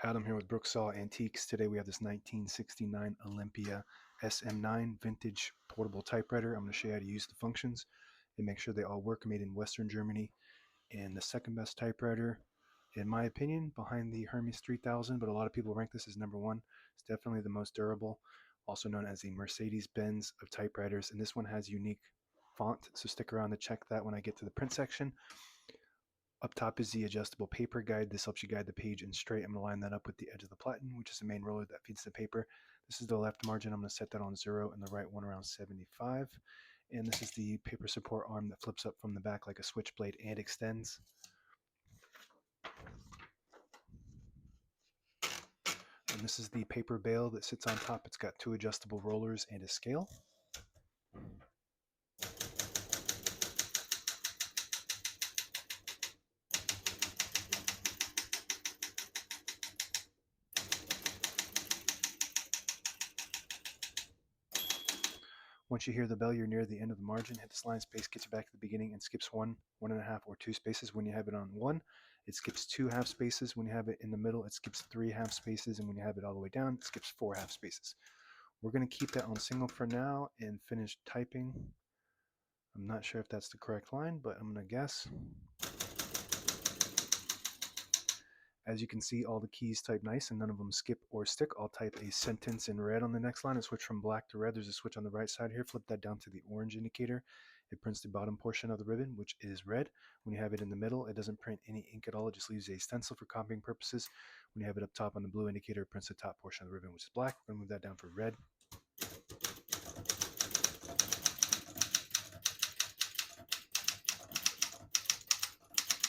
Adam here with Brooksaw Antiques. Today we have this 1969 Olympia SM9 vintage portable typewriter. I'm going to show you how to use the functions and make sure they all work. Made in Western Germany and the second best typewriter, in my opinion, behind the Hermes 3000, but a lot of people rank this as number one. It's definitely the most durable, also known as the Mercedes-Benz of typewriters, and this one has unique font, so stick around to check that when I get to the print section. Up top is the adjustable paper guide. This helps you guide the page in straight. I'm going to line that up with the edge of the platen, which is the main roller that feeds the paper. This is the left margin. I'm going to set that on 0 and the right one around 75. And this is the paper support arm that flips up from the back like a switchblade and extends. And this is the paper bale that sits on top. It's got 2 adjustable rollers and a scale. Once you hear the bell, you're near the end of the margin. Hit this line space, gets you back to the beginning, and skips 1, 1.5, or 2 spaces when you have it on 1. It skips 2 half spaces when you have it in the middle. It skips 3 half spaces, and when you have it all the way down, it skips 4 half spaces. We're going to keep that on single for now and finish typing. I'm not sure if that's the correct line, but I'm going to guess. As you can see, all the keys type nice and none of them skip or stick. I'll type a sentence in red on the next line and switch from black to red. There's a switch on the right side here. Flip that down to the orange indicator. It prints the bottom portion of the ribbon, which is red. When you have it in the middle, it doesn't print any ink at all. It just leaves a stencil for copying purposes. When you have it up top on the blue indicator, it prints the top portion of the ribbon, which is black. We're going to move that down for red.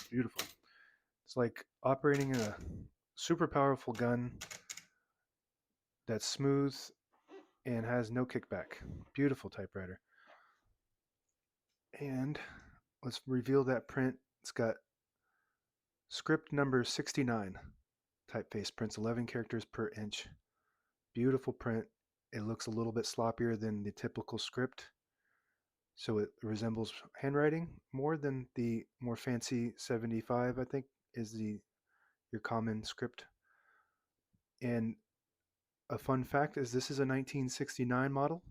Beautiful. It's like operating a super powerful gun that's smooth and has no kickback. Beautiful typewriter. And let's reveal that print. It's got script number 69. Typeface prints 11 characters per inch. Beautiful print. It looks a little bit sloppier than the typical script, so it resembles handwriting more than the more fancy 75, I think, is your common script. And a fun fact is this is a 1969 model,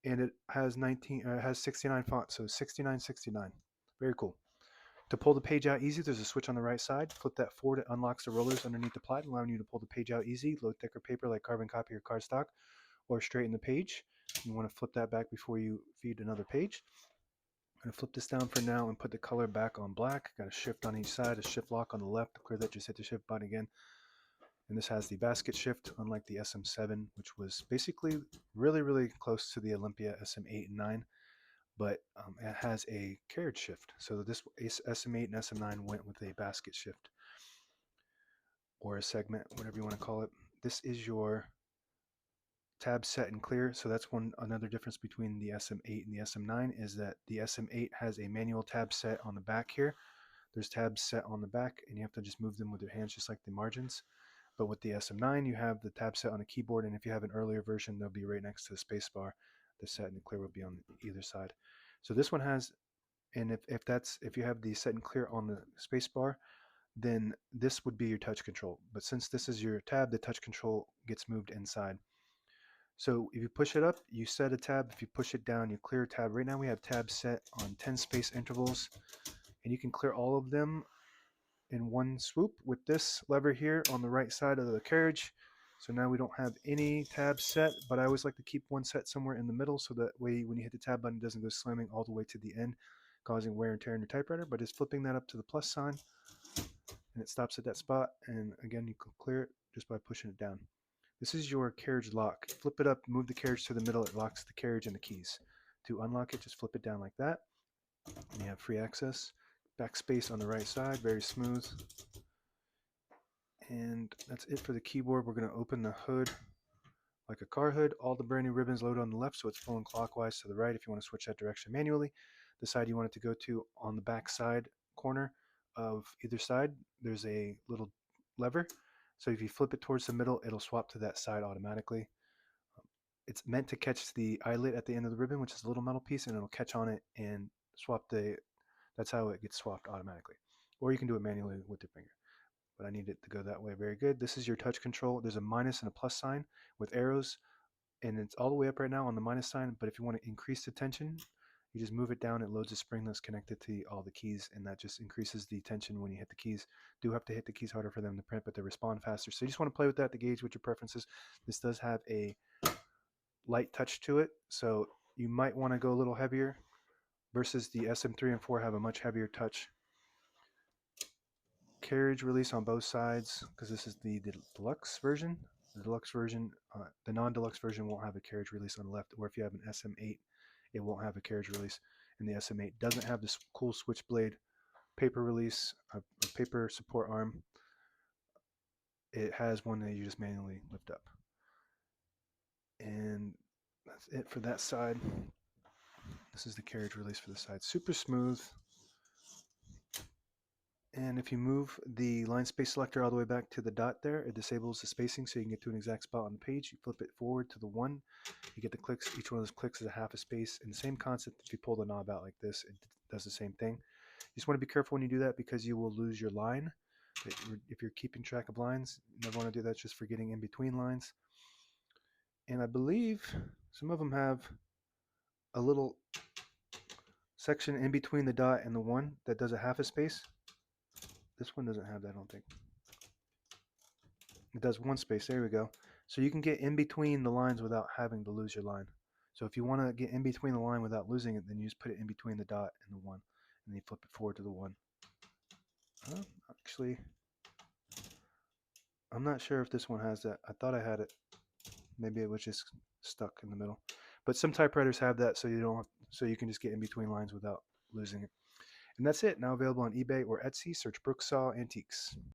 and it has 69 fonts, so 6969. Very cool. To pull the page out easy, there's a switch on the right side. Flip that forward, it unlocks the rollers underneath the platen, allowing you to pull the page out easy. Load thicker paper like carbon copy or cardstock, or straighten the page. You want to flip that back before you feed another page. I'm going to flip this down for now and put the color back on black. Got a shift on each side, a shift lock on the left. To clear that, just hit the shift button again. And this has the basket shift, unlike the SM7, which was basically really close to the Olympia SM8 and 9. But it has a carriage shift. So this SM8 and SM9 went with a basket shift or a segment, whatever you want to call it. This is your tab set and clear. So that's another difference between the SM8 and the SM9 is that the SM8 has a manual tab set on the back here. There's tabs set on the back and you have to just move them with your hands just like the margins. But with the SM9, you have the tab set on the keyboard, and if you have an earlier version, they'll be right next to the space bar. The set and the clear will be on either side. So this one has, and if you have the set and clear on the space bar, then this would be your touch control. But since this is your tab, the touch control gets moved inside. So if you push it up, you set a tab. If you push it down, you clear a tab. Right now we have tabs set on 10 space intervals, and you can clear all of them in one swoop with this lever here on the right side of the carriage. So now we don't have any tabs set, but I always like to keep one set somewhere in the middle so that way when you hit the tab button, it doesn't go slamming all the way to the end, causing wear and tear in your typewriter. But just flipping that up to the plus sign, and it stops at that spot. And again, you can clear it just by pushing it down. This is your carriage lock. Flip it up, move the carriage to the middle, it locks the carriage and the keys. To unlock it, just flip it down like that, and you have free access. Backspace on the right side, very smooth. And that's it for the keyboard. We're going to open the hood like a car hood. All the brand new ribbons load on the left, so it's flowing clockwise to the right if you want to switch that direction manually. The side you want it to go to on the back side corner of either side, there's a little lever. So if you flip it towards the middle, it'll swap to that side automatically. It's meant to catch the eyelet at the end of the ribbon, which is a little metal piece, and it'll catch on it and swap that's how it gets swapped automatically. Or you can do it manually with your finger. but I need it to go that way. Very good. This is your touch control. There's a minus and a plus sign with arrows, and it's all the way up right now on the minus sign, but if you want to increase the tension, you just move it down. It loads a spring that's connected to all the keys, and that just increases the tension when you hit the keys. Do have to hit the keys harder for them to print, but they respond faster. So you just want to play with that to gauge what your preferences. This does have a light touch to it, so you might want to go a little heavier versus the SM3 and 4 have a much heavier touch. Carriage release on both sides, because this is the deluxe version. The deluxe version, the non-deluxe version won't have a carriage release on the left, or if you have an SM8, it won't have a carriage release. And the SM8 doesn't have this cool switchblade paper release, paper support arm. It has one that you just manually lift up. And that's it for that side. This is the carriage release for the side. Super smooth. And if you move the line space selector all the way back to the dot there, it disables the spacing so you can get to an exact spot on the page. You flip it forward to the 1, you get the clicks. Each one of those clicks is a half a space. And the same concept, if you pull the knob out like this, it does the same thing. You just want to be careful when you do that because you will lose your line. If you're keeping track of lines, you never want to do that, just for getting in between lines. And I believe some of them have a little section in between the dot and the 1 that does a half a space. This one doesn't have that, I don't think. It does 1 space. There we go. So you can get in between the lines without having to lose your line. So if you want to get in between the line without losing it, then you just put it in between the dot and the 1, and then you flip it forward to the 1. Actually, I'm not sure if this one has that. I thought I had it. Maybe it was just stuck in the middle. But some typewriters have that, so you can just get in between lines without losing it. And that's it. Now available on eBay or Etsy. Search Brooksaw Antiques.